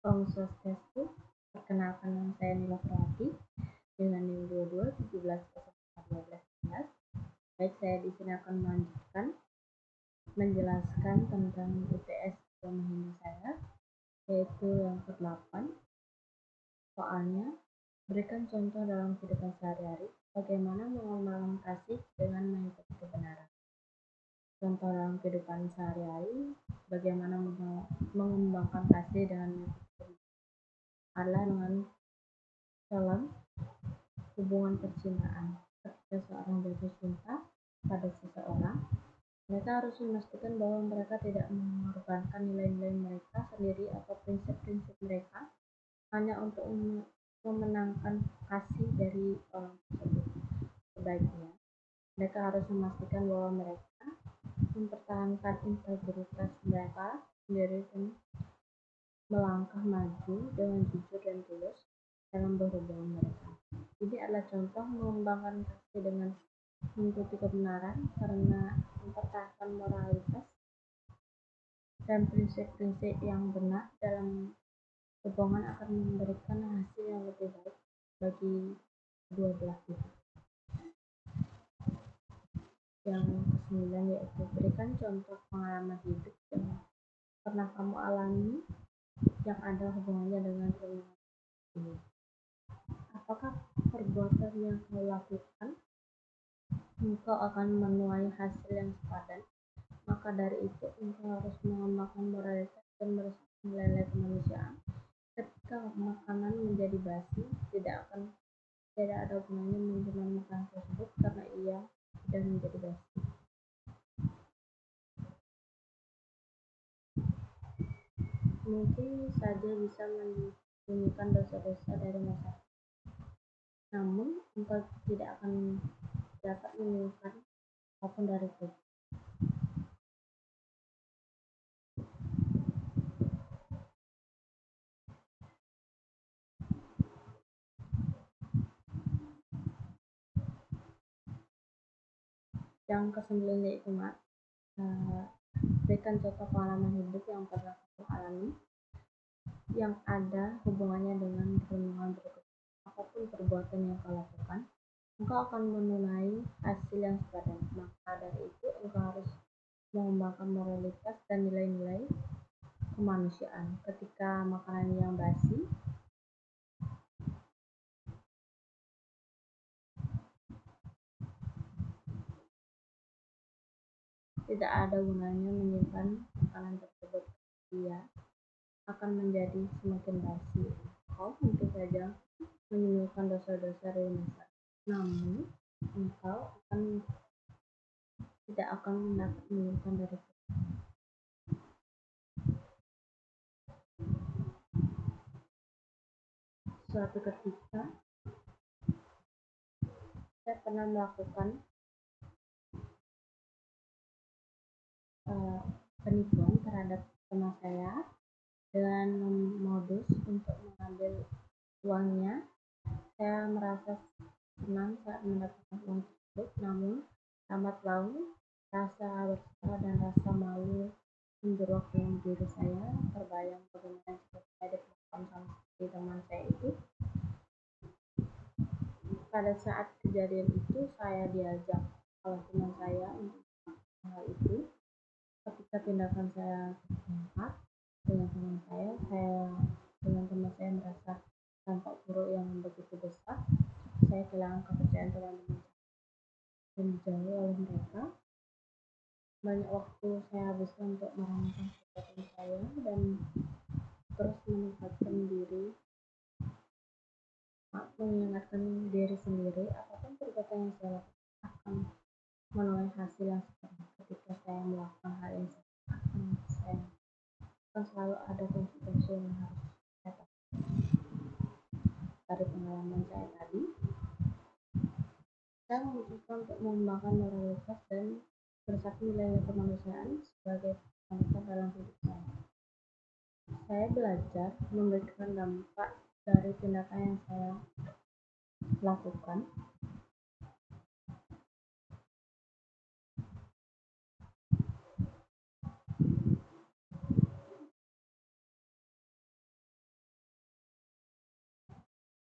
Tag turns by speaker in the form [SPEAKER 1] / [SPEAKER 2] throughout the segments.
[SPEAKER 1] Om Swastiastu, perkenalkan nama saya Nila Prati dengan NIM 2217011211. Baik, saya di sini akan melanjutkan menjelaskan tentang UTS agama Hindu saya, yaitu yang ke-8. Soalnya, berikan contoh dalam kehidupan sehari-hari bagaimana mengamalkan kasih dengan mengikuti kebenaran. Contoh dalam kehidupan sehari-hari bagaimana mengembangkan kasih dengan mengikuti kebenaran adalah dengan dalam hubungan percintaan. Ketika seorang jatuh cinta pada seseorang, mereka harus memastikan bahwa mereka tidak mengorbankan nilai-nilai mereka sendiri atau prinsip-prinsip mereka hanya untuk memenangkan kasih dari orang tersebut. Sebaiknya, mereka harus memastikan bahwa mereka mempertahankan integritas mereka sendiri dan melangkah maju dengan jujur dan tulus dalam berhubungan mereka. Ini adalah contoh mengembangkan kasih dengan mengikuti kebenaran karena mempertahankan moralitas dan prinsip-prinsip yang benar dalam hubungan akan memberikan hasil yang lebih baik bagi kedua belah pihak. Yang ke-9 yaitu berikan contoh pengalaman hidup yang pernah kamu alami yang ada hubungannya dengan permintaan ini. Apakah perbuatan yang kau lakukan engkau akan menuai hasil yang sepadan? Maka dari itu engkau harus mengembangkan moralitas dan merusak nilai-nilai kemanusiaan. Ketika makanan menjadi basi, tidak ada gunanya menyimpan makanan tersebut karena ia sudah menjadi basi. Mungkin saja bisa menyembunyikan dosa-dosa dari masyarakat, namun engkau tidak akan dapat menyembuhkan apapun dari itu. Yang ke-9 yaitu berikan contoh pengalaman hidup yang pernah kamu alami yang ada hubungannya dengan perlindungan berikut. Apapun perbuatan yang kau lakukan, engkau akan menunai hasil yang sepadan. Maka dari itu engkau harus mengembangkan moralitas dan nilai-nilai kemanusiaan. Ketika makanan yang basi tidak ada gunanya menyimpan makanan tersebut, dia akan menjadi semakin basi. Kau tentu saja menyembuhkan dosa-dosa dari masyarakat, namun engkau tidak akan dapat menyembuhkan dari itu. Suatu ketika saya pernah melakukan penipuan terhadap teman saya dengan modus untuk mengambil uangnya. Saya merasa senang saat mendapatkan uang tersebut, namun lambat laun rasa bersalah dan rasa malu menjerat dalam diri saya. Terbayang bagaimana jika saya diperlakukan sama seperti teman saya itu. Pada saat kejadian itu saya diajak oleh teman saya untuk melakukan hal itu. Ketika tindakan saya tertangkap dengan teman saya merasa dampak buruk yang begitu besar. Saya kehilangan kepercayaan teman-teman dan dijauhi oleh mereka. Banyak waktu saya habiskan untuk merasakan perbuatan saya dan terus mengingatkan diri sendiri apapun perbuatan yang saya lakukan akan menuai hasil yang sepadan. Ketika saya melakukan hal yang salah, akan selalu ada konsekuensi yang harus saya tahu. Dari pengalaman saya tadi, saya memutuskan untuk mengembangkan moralitas dan bersatu nilai kemanusiaan sebagai wanita dalam hidup saya. Saya belajar memberikan dampak dari tindakan yang saya lakukan.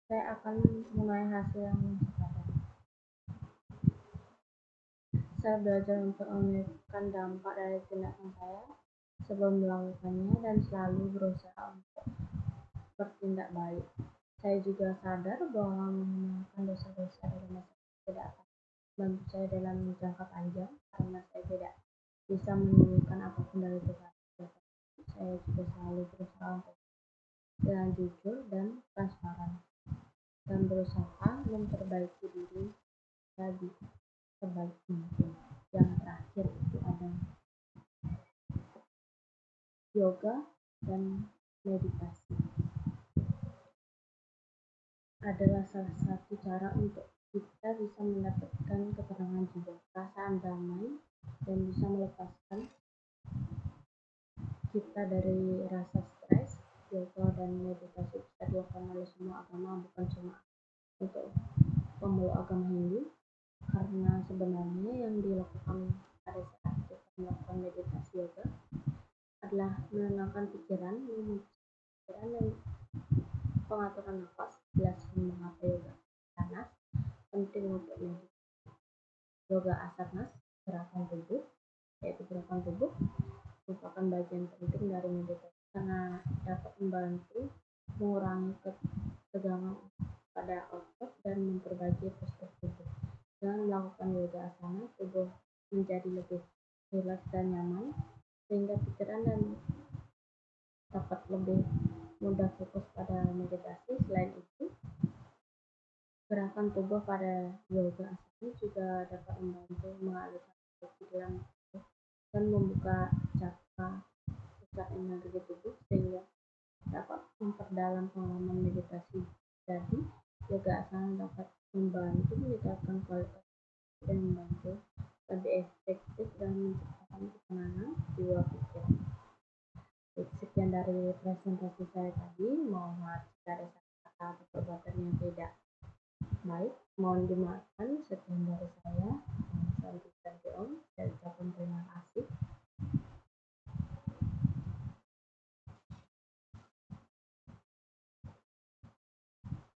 [SPEAKER 1] saya akan mulai hasil yang sepadan. Saya belajar untuk memikirkan dampak dari tindakan saya sebelum melakukannya dan selalu berusaha untuk bertindak baik. Saya juga sadar bahwa menghilangkan dosa-dosa dari masa lalu tidak akan membantu saya dalam jangka panjang karena saya tidak bisa menyembuhkan apapun dari dosa. Saya juga selalu berusaha untuk dengan jujur dan transparan dan berusaha memperbaiki diri lagi sebaik mungkin. Yang terakhir itu ada yoga dan meditasi. Adalah salah satu cara untuk kita bisa mendapatkan ketenangan jiwa, perasaan damai, dan bisa melepaskan kita dari rasa stres. Yoga dan meditasi bisa dilakukan oleh semua agama, bukan cuma untuk pemeluk agama Hindu, karena sebenarnya yang dilakukan pada saat kita melakukan meditasi yoga adalah menenangkan pikiran, dan pengaturan nafas. Jelaskan mengapa yoga asana penting untuk meditasi. Yoga asanas, gerakan tubuh, yaitu gerakan tubuh merupakan bagian penting dari meditasi karena dapat membantu mengurangi ketegangan pada otot dan memperbaiki postur tubuh. Dengan melakukan yoga asana, tubuh menjadi lebih rileks dan nyaman, sehingga pikiran dan dapat lebih mudah fokus pada meditasi. Selain itu, gerakan tubuh pada yoga asana juga dapat membantu mengalirkan energi dalam tubuh dan membuka cakra pusat energi tubuh sehingga dapat memperdalam pengalaman meditasi. Jadi, yoga asana dapat membantu meningkatkan kualitas dan membantu lebih efektif dan menciptakan ketenangan jiwa pikiran. Sekian dari presentasi saya tadi. Mohon maaf jika ada kata atau perbuatan yang tidak baik. Mohon dimaafkan. Sekian dari saya.